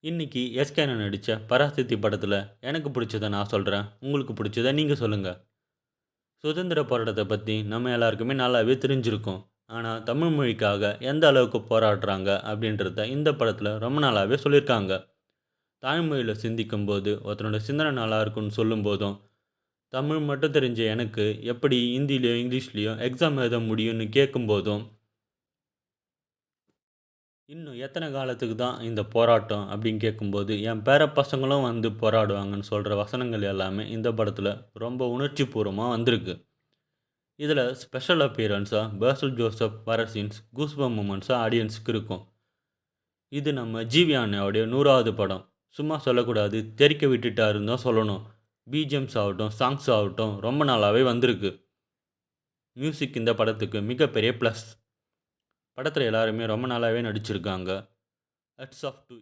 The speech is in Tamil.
இன்னைக்கு எஸ்கேன நடிச்ச பராசக்தி படத்துல எனக்கு பிடிச்சத நான் சொல்றேன். உங்களுக்கு பிடிச்சத நீங்க சொல்லுங்க. சுதந்திர போராட்டத்த பத்தி நம்ம எல்லாருக்குமே நல்லாவே தெரிஞ்சிருக்கும். ஆனா, தமிழ் மொழிக்காக எந்த அளவுக்கு போராடுறாங்க அப்படின்றத இந்த படத்துல ரொம்ப நல்லாவே சொல்லியிருக்காங்க. தாய்மொழியில சிந்திக்கும்போது, ஒருத்தனோட சிந்தனை நல்லா இருக்குன்னு சொல்லும்போதும், தமிழ் மட்டும் தெரிஞ்ச எனக்கு எப்படி ஹிந்திலயும், இங்கிலீஷ்லயும் எக்ஸாம் எழுத முடியும்னு கேட்கும்போதும், இன்னும் எத்தனை காலத்துக்கு தான் இந்த போராட்டம் அப்படின்னு கேட்கும்போது, என் பேர பசங்களும் வந்து போராடுவாங்கன்னு சொல்ற வசனங்கள் எல்லாமே இந்த படத்துல ரொம்ப உணர்ச்சிபூர்வமா வந்திருக்கு. இதுல ஸ்பெஷல் அப்பியரன்ஸா பாசில் ஜோசப் வர சீன்ஸ் கூஸ்பம்ப் மொமெண்ட்ஸா ஆடியன்ஸ்க்கு இருக்கும். இது நம்ம ஜிவி அண்ணாவுடைய 100வது படம். சும்மா சொல்லக்கூடாது, தெறிக்க விட்டுட்டாருன்னு தான் சொல்லணும். பிஜிஎம்ஸ் ஆகட்டும், சாங்ஸ் ஆகட்டும் ரொம்ப நல்லாவே வந்திருக்கு. மியூசிக் இந்த படத்துக்கு மிகப்பெரிய ப்ளஸ். படத்துல எல்லாருமே ரொம்ப நல்லாவே நடிச்சிருக்காங்க. Hats off two